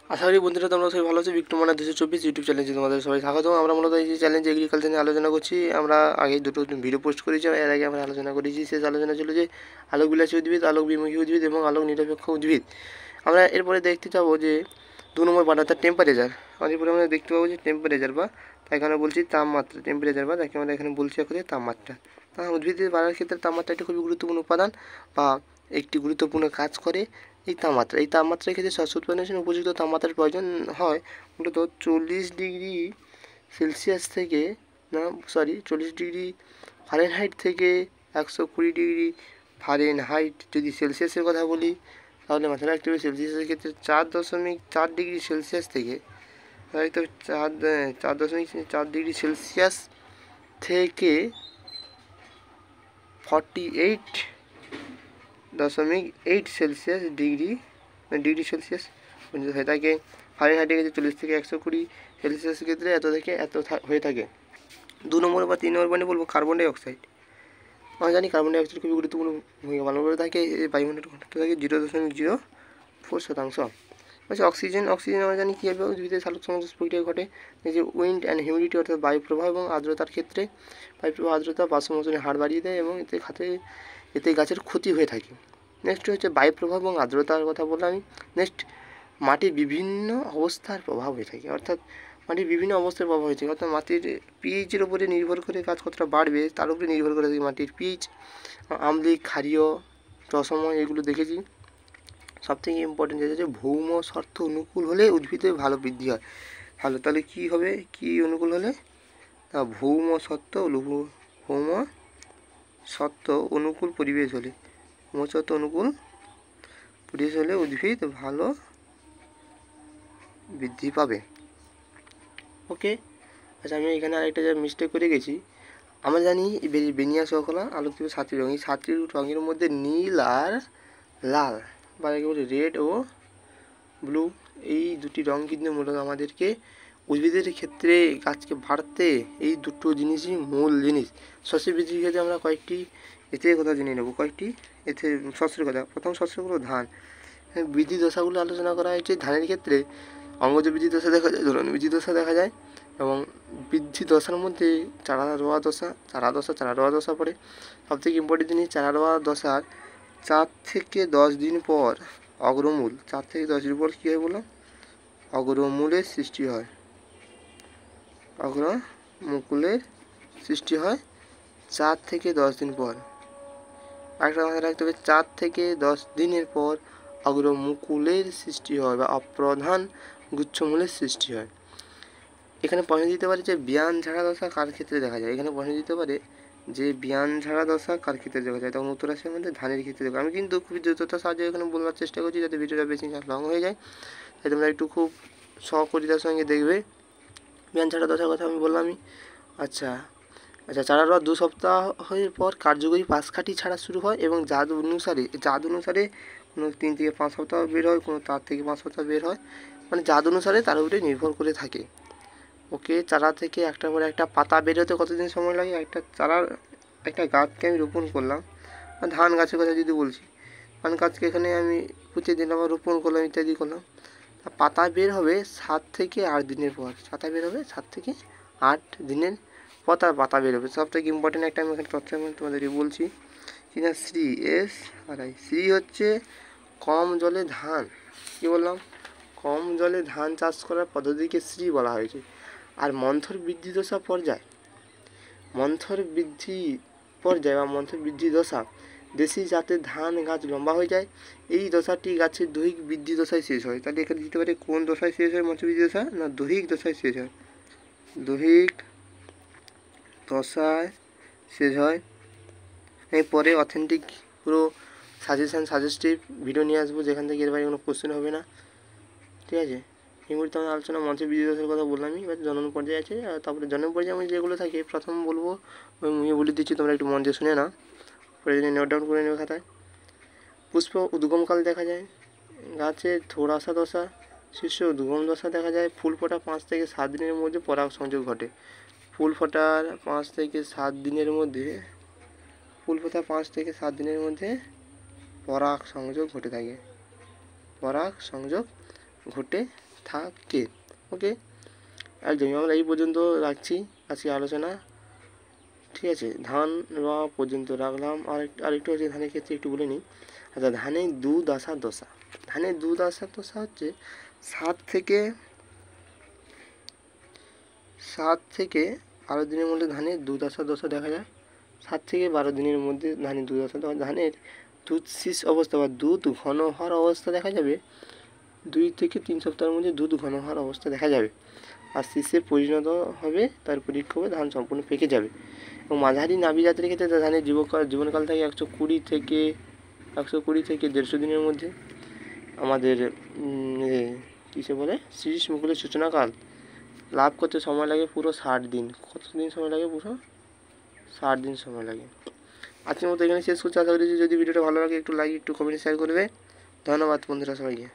আশা করি বন্ধুরা তোমরা সবাই ভালো আছো। বিক্রমানা 224 ইউটিউব চ্যানেলে তোমাদের সবাই স্বাগতম। আমরা মূলত এই যে চ্যালেঞ্জ এগ্রিকালচার নিয়ে আলোচনা করছি। আমরা আগে দুটো ভিডিও পোস্ট করেছি, এর আগে আমরা আলোচনা করেছি। শেষ আলোচনা ছিল যে আলোক বিলাসী উদ্ভিদ, আলোক বিমুখী উদ্ভিদ এবং আলোক নিরপেক্ষ উদ্ভিদ। আমরা এরপরে দেখতে পাবো যে 2 নম্বর পার্ট অর্থাৎ টেম্পারেচার। এরপরে আমরা দেখতে পাবো যে টেম্পারেচার বা তাকে আমরা বলছি তাপমাত্রা, টেম্পারেচার বা তাকে আমরা এখানে বলছি এখন তাপমাত্রা। উদ্ভিদের বাড়ার ক্ষেত্রে তাপমাত্রা একটি খুবই গুরুত্বপূর্ণ উপাদান বা একটি গুরুত্বপূর্ণ কাজ করে। এই তাপমাত্রার ক্ষেত্রে শস্য উৎপাদনের জন্য উপযুক্ত তাপমাত্রার প্রয়োজন হয় মূলত 40 ডিগ্রি সেলসিয়াস থেকে 40 ডিগ্রি ফারেনহাইট থেকে 120 ডিগ্রি ফারেনহাইট। যদি সেলসিয়াসের কথা বলি তাহলে মাথায় রাখতে হবে সেলসিয়াসের ক্ষেত্রে 4.4 ডিগ্রি সেলসিয়াস থেকে 4.4 ডিগ্রি সেলসিয়াস থেকে 48.8 সেলসিয়াস ডিগ্রি সেলসিয়াস হয়ে থাকে। ফারেনহাইটের ক্ষেত্রে 40 থেকে 120 সেলসিয়াসের ক্ষেত্রে এত থেকে এত হয়ে থাকে। 2 নম্বর বা 3 নম্বর বলবো কার্বন ডাইঅক্সাইড। আমরা জানি কার্বন ডাইঅক্সাইড খুবই গুরুত্বপূর্ণ ভূমিকা পালন করে থাকে। বায়ুমণ্ডলের ঘনত্ব থাকে 0.04%। অক্সিজেন আমরা জানি কীভাবে উদ্ভিদের সালোক সংশ্লেষ প্রক্রিয়া ঘটে। যে উইন্ড অ্যান্ড হিউমিডিটি অর্থাৎ বায়ু প্রবাহ এবং আর্দ্রতার ক্ষেত্রে বায়ু প্রবাহ আর্দ্রতা বাষ্পমোচনের হার বাড়িয়ে দেয় এবং এতে গাছের ক্ষতি হয়ে থাকে। নেক্সট হচ্ছে বায়ু প্রবাহ এবং আর্দ্রতার কথা বললাম আমি। নেক্সট মাটির বিভিন্ন অবস্থার প্রভাব হয়ে থাকে, অর্থাৎ মাটির বিভিন্ন অবস্থার প্রভাব হয়ে থাকে, অর্থাৎ মাটির পিএইচের উপরে নির্ভর করে গাছ কতটা বাড়বে তার উপরে নির্ভর করে থাকে মাটির পিএইচ। আম্লিক, ক্ষারীয়, রসময় এগুলো দেখেছি। সবথেকে ইম্পর্টেন্ট যেটা হচ্ছে ভৌম শর্ত অনুকূল হলে উদ্ভিদের ভালো বৃদ্ধি হয়। ভালো তাহলে কী হবে, কী অনুকূল হলে না ভৌম শর্ত অনুকূল পরিবেশ হলে উদ্ভিদ ভালো বৃদ্ধি পাবে। ওকে, আচ্ছা আমি এখানে আরেকটা যা মিস্টেক করে গেছি। আমরা জানি বেনিয়া শৃঙ্খলা আলোক দিবস 7টি রঙ। এই 7টি রঙের মধ্যে নীল আর লাল বা একেবারে রেড ও ব্লু, এই দুটি রঙ কিন্তু মূলত আমাদেরকে উদ্ভিদের ক্ষেত্রে গাছকে বাড়তে এই দুটো জিনিসই মূল জিনিস। শস্যের বৃদ্ধির ক্ষেত্রে আমরা কয়েকটি কথা জেনে নেব, শস্যের কথা। প্রথম শস্যগুলো ধান। বৃদ্ধি দশাগুলো আলোচনা করা হয়েছে। ধানের ক্ষেত্রে অঙ্গজ বৃদ্ধি দশা দেখা যায়, ধরন বৃদ্ধি দশা দেখা যায় এবং বৃদ্ধি দশার মধ্যে চারা রোয়া দশা পড়ে। সবথেকে ইম্পর্টেন্ট জিনিস, চারা রোয়া দশার 4 থেকে 10 দিন পর অগ্রমূল, 4 থেকে 10 দিন পর কী হয় বললাম, অগ্রমূলের সৃষ্টি হয়। 4 থেকে 10 দিন পর। আরেকটা মাথায় রাখতে হবে, 4 থেকে 10 দিনের পর অগ্রমুকুলের সৃষ্টি হয় বা অপ্রধান গুচ্ছমূলের সৃষ্টি হয়। এখানে প্রশ্ন দিতে পারে যে বিয়ান ঝাড়া দশা কার ক্ষেত্রে দেখা যায়। এখানে প্রশ্ন দিতে পারে যে বিয়ান ঝাড়া দশা কার ক্ষেত্রে দেখা যায়, তখন উত্তর আসে আমাদের ধানের ক্ষেত্রে দেখা। আমি কিন্তু খুবই দ্রুততার সাহায্যে এখানে বলবার চেষ্টা করছি যাতে ভিডিওটা বেশি লং হয়ে যায়, তাই তোমরা একটু খুব সহকরিতার সঙ্গে দেখবে। বিয়ান ঝাড়া দশার কথা আমি বললামই। আচ্ছা, চারা রোয়ার 2 সপ্তাহের পর কার্যকরী পাশকাঠি ছাড়া শুরু হয় এবং জাত অনুসারে কোনো 3 থেকে 5 সপ্তাহ বের হয়, কোনো 4 থেকে 5 সপ্তাহ বের হয়, মানে জাত অনুসারে তার উপরে নির্ভর করে থাকে। ওকে, চারা থেকে একটার পর একটা পাতা বের হতে কতদিন সময় লাগে। একটা গাছকে আমি রোপণ করলাম, ধান গাছের কথা যদি বলছি, ধান গাছকে এখানে আমি পুঁতে দিলাম বা রোপণ করলাম ইত্যাদি করলাম, পাতা বের হবে 7 থেকে 8 দিনের পর। 7 থেকে 8 দিনের পর তার পাতা বের হবে। সবথেকে ইম্পর্টেন্ট একটা আমি এখানে তথ্য আমি তোমাদেরকে বলছি কিনা, শ্রী হচ্ছে কম জলে ধান। কী বললাম, কম জলে ধান চাষ করার পদ্ধতিকে শ্রী বলা হয়েছে। আর মন্থর বৃদ্ধি দশা বা মন্থর বৃদ্ধি দশা দেশি জাতের ধান গাছ লম্বা হয়ে যায়। এই দশাটি গাছের দৈহিক বৃদ্ধি দশায় শেষ হয়। তাহলে এখানে দিতে পারে কোন দশায় শেষ হয় মন্থর বৃদ্ধি দশা, না দৈহিক দশায় শেষ হয়। এরপরে অথেন্টিক পুরো সাজেস্টিভ ভিডিও নিয়ে আসবো, যেখান থেকে এর বাইরে কোনো কোশ্চেন হবে না, ঠিক আছে। এই মুহূর্তে আমার আলোচনা মঞ্চের বৃদ্ধি দশার কথা বললামই। এবার জনন পর্যায়ে আছে, আর তারপরে জনন পর্যায়ে আমি যেগুলো থাকে প্রথম বলবো আমি বলে দিচ্ছি, তোমরা একটু মন দিয়ে শুনে না, পরে যদি নোট ডাউন করে নেবে খাতায়। পুষ্প উদ্গমকাল দেখা যায়, গাছের থোড়াসা দশা, শীর্ষ উদ্গম দশা দেখা যায়। ফুল ফোটা 5 থেকে 7 দিনের মধ্যে পরাগ সংযোগ ঘটে। ফুল ফোটার 5 থেকে 7 দিনের মধ্যে পরাগ সংযোগ ঘটে থাকে। ওকে, একদমই আমরা এই পর্যন্ত রাখছি আজকে আলোচনা। ঠিক আছে, ধান রোয়া পর্যন্ত রাখলাম। আরেকটু হচ্ছে ধানের ক্ষেত্রে একটু বলে নিই। আচ্ছা, ধানের দুধ দশা। ধানের দুধ দশা হচ্ছে 7 থেকে 12 দিনের মধ্যে ধানের দুধ দশা দেখা যায়। 7 থেকে 12 দিনের মধ্যে ধানের দুধ দশা, ধানের দুধ শীষ অবস্থা বা দুধ ঘন হওয়ার অবস্থা দেখা যাবে 2 থেকে 3 সপ্তাহের মধ্যে দুধ ঘন হওয়ার অবস্থা দেখা যাবে। আর শীষে পরিণত হবে, তার পরীক্ষা হবে ধান সম্পূর্ণ পেকে যাবে। এবং মাঝারি নাবি জাতের ক্ষেত্রে ধানের জীবনকাল থাকে 120 থেকে 150 দিনের মধ্যে। আমাদের কিসে বলে শীষ মুকুলের সূচনাকাল লাভ করতে সময় লাগে পুরো 60 দিন। কত দিন সময় লাগে? পুরো 60 দিন সময় লাগে। আজকের মতো এখানে শেষ করছি। আশা করি যদি ভিডিওটা ভালো লাগে একটু লাইক, একটু কমেন্ট, শেয়ার করবে। ধন্যবাদ বন্ধুরা সবাইকে।